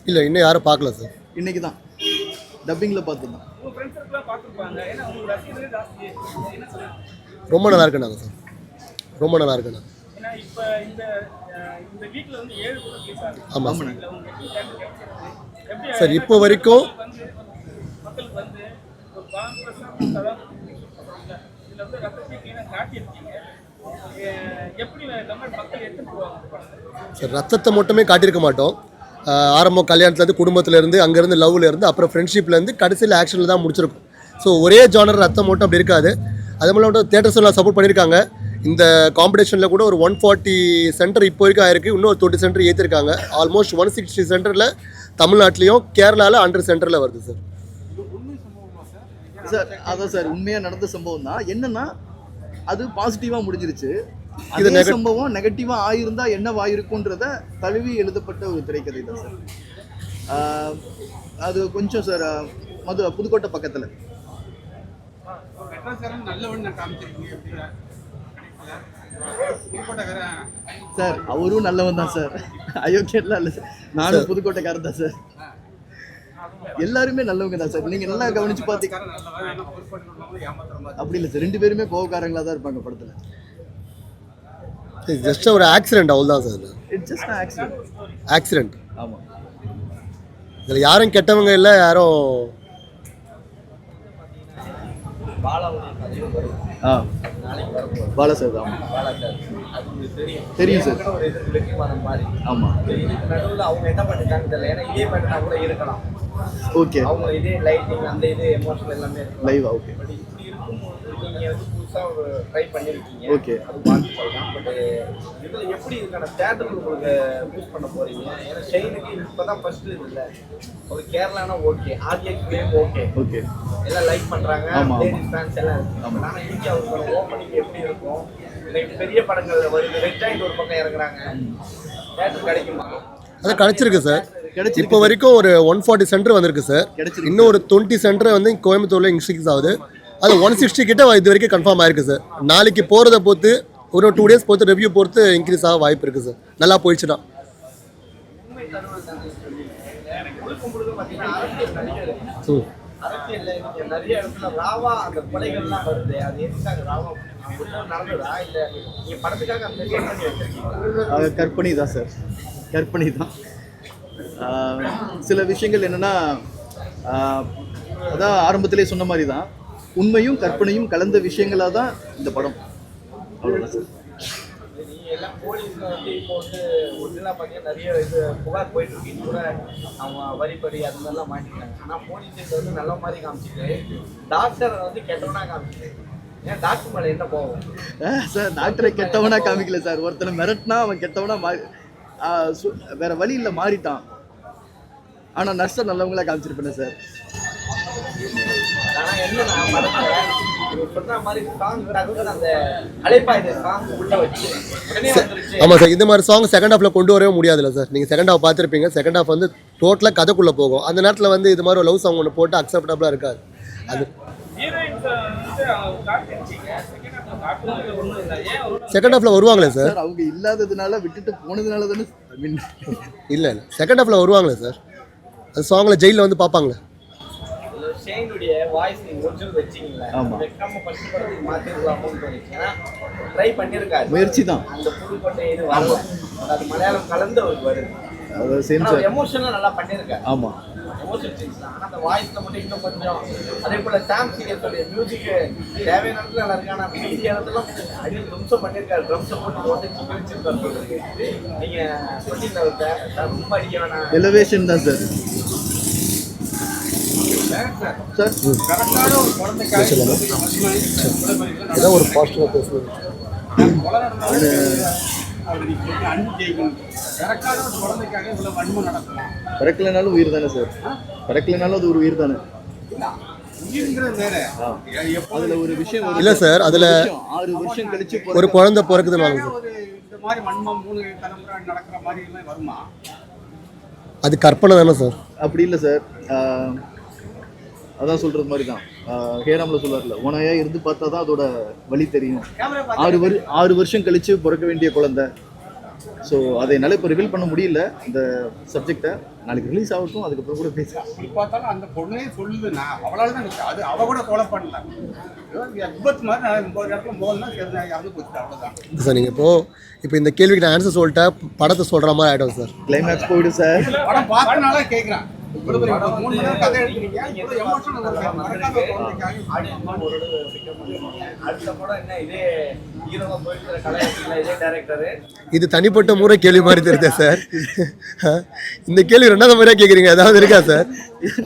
இல்லை இன்னும் யாரும் பார்க்கல சார். இன்னைக்கு தான் டப்பிங்கில் பார்த்துருந்தோம். ரொம்ப நல்லா இருக்குண்ணாங்க சார், ரொம்ப நல்லா இருக்குண்ணா. ஆமாம் சார். இப்போ வரைக்கும் சார் ரத்தத்தை மட்டுமே காட்டியிருக்க மாட்டோம். ஆரம்பம் கல்யாணத்துலேருந்து, குடும்பத்துலேருந்து, அங்கேருந்து லவ்லேருந்து, அப்புறம் ஃப்ரெண்ட்ஷிப்லேருந்து கடைசியில் ஆக்ஷனில் தான் முடிச்சிருக்கும். ஸோ ஒரே ஜானர் ரத்தம் மட்டும் அப்படி இருக்காது. அது மட்டும் தேட்டர்ஸ் எல்லாம் சப்போர்ட் பண்ணியிருக்காங்க. இந்த காம்படிஷனில் கூட ஒரு 140 சென்டர் இப்போ வரைக்கும் ஆயிருக்கு. இன்னும் ஒரு 20 சென்டர் ஏற்றிருக்காங்க. ஆல்மோஸ்ட் 160 சென்டரில் தமிழ்நாட்டிலையும் கேரளாவில் 100 சென்டரில் வருது சார். சார் அதான் சார் உண்மையாக நடந்த சம்பவம் தான். என்னன்னா அது பாசிட்டிவாக முடிஞ்சிருச்சு. இது அதே சம்பவம் நெகட்டிவாக ஆயிருந்தா என்னவாயிருக்குன்றத தழுவி எழுதப்பட்ட ஒரு திரைக்கதை தான் சார். அது கொஞ்சம் சார் புதுக்கோட்டை பக்கத்தில் சார். அவரும் நல்லவன் தான் சார், அயோக்கியெல்லாம் இல்லை சார். நானும் புதுக்கோட்டைக்காரன் தான் சார். எல்லாருமே நல்லவங்க தான் சார். நீங்க நல்லா கவனிச்சு பார்த்தீங்க அப்படி இல்லை சார். 2 பேருமே கோவக்காரங்களா தான் இருப்பாங்க படத்துல. ஜஸ்ட் ஒரு ஆக்சிடென்ட் அவ்வளோதான் sir. It's just accident. Accident. ஆமாம். இதில் யாரும் கெட்டவங்க இல்லை, யாரும் பாலா சார். தெரியும் சார். ஆமாம். அவங்க என்ன பண்ணிட்டாங்க தெரியல. ஏன்னா இதே பண்ணிட்டா கூட இருக்கலாம். ஓகே. அவங்க இதே லைட்டிங் அந்த இது எமோஷனல் எல்லாமே லைவா. ஓகே. பட் இப்படி இருக்கும்போது நீங்கள் வந்து புதுசாக ஒரு ட்ரை பண்ணியிருக்கீங்க. ஓகே. அது பார்த்து சொல்லலாம். பட் இதில் எப்படி இதுக்கான தேட்டருக்கு உங்களுக்கு யூஸ் பண்ண போகிறீங்க? ஏன்னா ஷெயினுக்கு இப்போ தான் ஃபஸ்ட்டு இல்லை. ஒரு கேரளானா ஓகே, ஆர்டிஎக்ஸ்லேயும் ஓகே, ஓகே எல்லாம் லைக் பண்ணுறாங்க, லேடிஸ் ஃபேன்ஸ் எல்லாம் இருக்குது. ஆமாம். ஆனால் இங்கே அவங்களோட ஓப்பனிங் எப்படி இருக்கும்? இன்னைக்கு பெரிய படங்கள் வருது, ரெட் ஆயிட்டு ஒரு பக்கம் இறங்குறாங்க, தேட்டர் கிடைக்குமா? அது கிடைச்சிருக்கு சார். இப்போ வரைக்கும் ஒரு 140 சென்டர் வந்திருக்கு சார். இன்னும் ஒரு 20 சென்டர் வந்து கோயம்புத்தூரில் இன்க்ரீஸ் ஆகுது. அது 160 கிட்ட இது வரைக்கும் கன்ஃபார்ம் ஆயிருக்கு சார். நாளைக்கு போகிறத பொறுத்து ஒரு 2 டேஸ் பொறுத்து ரிவ்யூ பொறுத்து இன்க்ரீஸ் ஆக வாய்ப்பு இருக்குது சார். நல்லா போயிடுச்சுன்னா. நிறைய இடத்துல ராவா அந்த கொலைகள்லாம் வருது. அது எதுக்காக ராவா நடந்ததா இல்லை நீங்க படத்துக்காக அந்த பண்ணி வச்சிருக்கீங்களா? கற்பனை தான் சார், கற்பனை தான். சில விஷயங்கள் என்னன்னா அதான் ஆரம்பத்திலே சொன்ன மாதிரி தான், உண்மையும் கற்பனையும் கலந்த விஷயங்களாக தான் இந்த படம். அவ்வளோதான் சார். நீங்க எல்லாம் போலீஸ்ல வந்து இப்போ வந்து ஒரிஜினலாக பார்த்தீங்கன்னா நிறைய இது புகார் போயிட்டு இருக்கு. கூட அவங்க வரிப்படி அது மாதிரிலாம் மாட்டிக்கிறாங்க. ஆனால் போலீஸ் வந்து நல்ல மாதிரி காமிச்சிட்டு டாக்டரை வந்து கெட்டவனா காமிச்சிட்டு, ஏன் டாக்டர் மேலே என்ன போகும் சார்? டாக்டரை கெட்டவனா காமிக்கல சார். ஒருத்தனை மிரட்டினா அவன் கெட்டவனா வேற வழி இல்லை, மாறிட்டான். ஆனால் நர்ஸை நல்லவங்களா காமிச்சிருப்பேன் சார். ஆனால் என்னன்னா சொன்ன மாதிரி சாங் அந்த அழைப்பாயுது சாங் உள்ள வச்சு உடனே வந்துருச்சு. ஆமாம் சார். இந்த மாதிரி சாங் செகண்ட் ஹாஃபில் கொண்டு வரவே முடியாதுல்ல சார். நீங்கள் செகண்ட் ஹாஃப் பார்த்துருப்பீங்க. செகண்ட் ஹாஃப் வந்து டோட்டலாக கதைக்குள்ளே போகும். அந்த நேரத்தில் வந்து இது மாதிரி லவ் சாங் ஒன்று போட்டு அக்செப்டபுளாக இருக்காது. அது செகண்ட் ஹாஃபில் வருவாங்களே சார். அவங்க இல்லாததுனால விட்டுட்டு போனதுனால தானே. இல்லை செகண்ட் ஹாஃபில் வருவாங்களே சார். அது சாங்கில் ஜெயிலில் வந்து பார்ப்பாங்களே. ஷெயினுடைய வாய்ஸ் நீங்க ஒரிஜினல் வெச்சீங்களா? வெக்காம ஃபர்ஸ்ட் படத்துக்கு மாத்திரலாம்னு தோணுச்சு. ஏன்னா ட்ரை பண்ணிருக்காரு, முயற்சி தான். அந்த புதுக்கோட்டை இது வரல, அது மலையாளம் கலந்து அவருக்கு வருது. அது சேம் சார். எமோஷனலா நல்லா பண்ணிருக்காரு. ஆமா, எமோஷன் சீன்ஸ் தான். ஆனா அந்த வாய்ஸ்ல மட்டும் இன்னும் கொஞ்சம். அதே போல சாம் சீரியஸோட மியூசிக் தேவையான இடத்துல நல்லா இருக்கு. ஆனா மீதி இடத்துல அடி ட்ரம்ஸ் பண்ணிருக்காரு. ட்ரம்ஸ் போட்டு சிக்கி வச்சிருக்காரு. நீங்க சொன்னீங்க ரொம்ப அடிக்க வேணாம், எலிவேஷன் தான் சார். சார் கரெக்டான ஒரு குழந்தைக்காக ஏதோ ஒரு பாசிட்டிவாக பேசுவது. பிறக்கலைனாலும் உயிர் தானே சார். பிறக்கலைனாலும் அது ஒரு உயிர் தானே. அதுல ஒரு விஷயம் இல்லை சார். அதில் 6 வருஷம் கழிச்சு ஒரு குழந்தை பிறக்குதுன்னு வாங்க சார். அது கற்பனை தானே சார். அப்படி இல்லை சார். அதான் சொல்கிறது மாதிரி தான். ஹேராமில் சொல்லுவார்ல, உனையா இருந்து பார்த்தா தான் அதோட வழி தெரியும். 6 வருஷம் கழித்து பிறக்க வேண்டிய குழந்தை ஸோ அதை என்னால் இப்போ ரிவீல் பண்ண முடியல இந்த சப்ஜெக்டை. நாளைக்கு ரிலீஸ் ஆகட்டும், அதுக்கப்புறம் கூட பேசலாம். எப்படி பார்த்தாலும் அந்த பொண்ணே சொல்லுதுன்னா அவளால் தான் நிற்கும். அது அவ கூட கொலை பண்ணல. விபத்து மாதிரி நான் 9 இடத்துல மோதல் தான் இறந்து போச்சு, அவ்வளோதான் சார் நீங்கள் இப்போ இந்த கேள்விக்கு நான் ஆன்சர் சொல்லிட்டேன், படத்தை சொல்கிற மாதிரி ஆகிடும் சார். கிளைமேக்ஸ் போயிடும் சார். படம் பார்த்தனால கேட்குறேன். இவ்வளோ பெரிய 3 மணி நேரம் கதை எடுக்கிறீங்க, இவ்வளோ எமோஷனல் அடுத்த படம் என்ன இதே ஹீரோவா போயிருக்கிற கலைஞர்கள் இதே டைரக்டரு இது தனிப்பட்ட முறை கேள்வி மாதிரி தெரியுதா சார்? இந்த கேள்வி 2வது முறையாக கேட்குறீங்க, ஏதாவது இருக்கா சார்?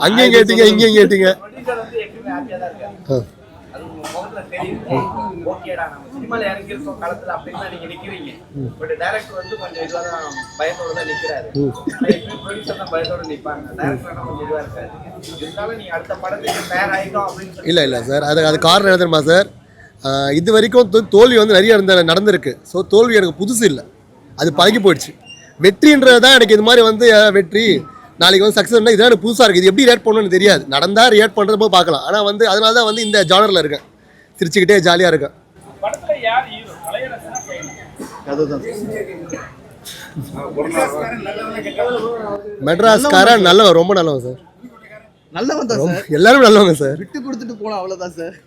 அங்கேயும் கேட்டீங்க, இங்கேயும் கேட்டீங்க. ப்ரொடியூசர் வந்து எப்பவுமே ஹாப்பியாக தான் இருக்காரு. அது உங்க முகத்துல தெரியும். ஓகேடா நம்ம சினிமால இறங்கி இருக்கோம் களத்துல அப்படின்னு தான் நீங்க நிக்கிறீங்க. பட் டைரக்டர் வந்து கொஞ்சம் இதுவா தான் பயத்தோட தான் நிக்கிறாரு. ப்ரொடியூசர் தான் பயத்தோட நிப்பாங்க. டைரக்டர் கொஞ்சம் இதுவா இருக்காரு. இருந்தாலும் நீங்க அடுத்த படத்துக்கு தயார் ஆயிட்டோம் அப்படின்னு இல்லை சார், அது காரணம் என்ன தெரியுமா சார்? இது வரைக்கும் தோல்வி வந்து நிறைய நடந்திருக்கு. ஸோ தோல்வி எனக்கு புதுசு இல்லை, அது பழகி போயிடுச்சு. வெற்றின்றது தான் எனக்கு இது மாதிரி வந்து வெற்றி நாளைக்கு வந்து சக்ஸஸ்னா இதுதான் எனக்கு புதுசாக இருக்குது. இது எப்படி ரியாக்ட் பண்ணணும்னு தெரியாது. நடந்தால் ரியாக்ட் பண்ணுறது போது பார்க்கலாம். ஆனால் வந்து அதனால தான் வந்து இந்த ஜானரில் இருக்கேன், சிரிச்சுக்கிட்டே ஜாலியாக இருக்கேன். அதுதான் மெட்ராஸ்காரன் நல்லவன், ரொம்ப நல்லவன் சார். நல்லவன் தான் சார். எல்லாரும் நல்லவங்க சார். விட்டு கொடுத்துட்டு போனோம், அவ்வளோதான் சார்.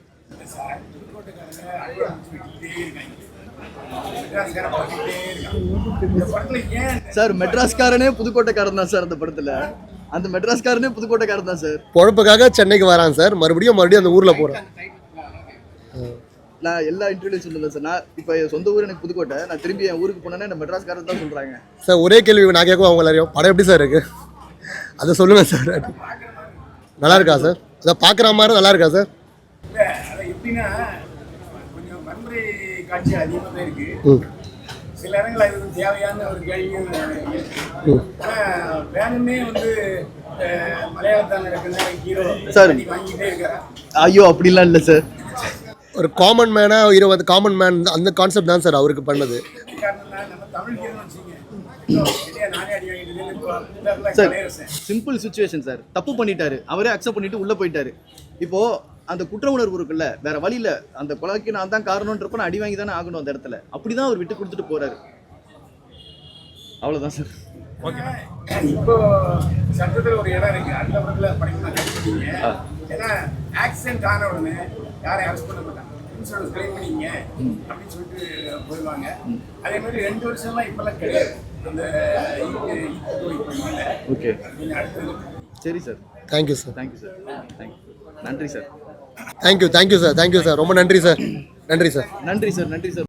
சார் மெட்ராஸ்காரனே புதுக்கோட்டைக்காரன் தான் சார் அந்த படத்துல. அந்த மெட்ராஸ்காரனே புதுக்கோட்டைக்காரன் தான் சார். பொழப்புக்காக சென்னைக்கு வரான் சார், மறுபடியும் அந்த ஊரில் போகிறேன். நான் எல்லா இன்டர்வியூலையும் சொல்லுவேன் சார். நான் இப்போ சொந்த ஊர் எனக்கு புதுக்கோட்டை. நான் திரும்பி என் ஊருக்கு போனேன்னா என்ன மெட்ராஸ்காரன் தான் சொல்கிறாங்க சார். ஒரே கேள்வி நான் கேட்கும், அவங்க எல்லாரையும் படம் எப்படி சார் இருக்கு அதை சொல்லுங்கள் சார். நல்லா இருக்கா சார்? அதை பார்க்குற மாதிரி நல்லா இருக்கா சார்? எப்படின்னா கொஞ்சம் வன்முறை காட்சி அதிகமாக தான் இருக்கு. சில இடங்கள் அது தேவையான ஒரு கேள்வியும் வேணுமே வந்து மலையாளத்தில் நடக்கிற ஹீரோ சார் வாங்கிட்டே இருக்காரு. ஐயோ அப்படிலாம் இல்லை சார். ஒரு காமன் மேனாக ஹீரோ வந்து காமன் மேன் அந்த கான்செப்ட் தான் சார் அவருக்கு பண்ணது. நம்ம தமிழ் ஹீரோன்னு வச்சுக்கோங்க, நானே அடி வாங்கிட்டு சார் சிம்பிள் சுச்சுவேஷன் சார். தப்பு பண்ணிட்டாரு, அவரே அக்செப்ட் பண்ணிட்டு உள்ள போயிட்டாரு. இப்போ அந்த குற்ற உணர்வு இருக்குல்ல, வேற வழியில அந்த கொலைக்கு நான் தான் காரணம்ன்றப்ப நான் அடி வாங்கி தானே ஆகணும் அந்த இடத்துல. அப்படிதான் அவர் விட்டு கொடுத்துட்டு போறாரு, அவ்வளவுதான் சார். இப்போ சட்டத்தில் ஒரு இடம் இருக்கு, அந்த படத்தில் படிக்கணும் கற்றுக்கிட்டீங்க. ஏன்னா ஆக்சிடென்ட் ஆன உடனே யாரையும் அரெஸ்ட் பண்ண மாட்டாங்க, இன்சூரன்ஸ் கிளைம் பண்ணிங்க அப்படின்னு சொல்லிட்டு போயிடுவாங்க. அதே மாதிரி 2 வருஷம்லாம் இப்பெல்லாம் கிடையாது அந்த ஓகே அடுத்தது. சரி sir, thank you sir. Thank you sir, thank you, நன்றி sir. Thank you sir, thank you sir, ரொம்ப நன்றி சார். நன்றி சார், நன்றி சார், நன்றி சார்.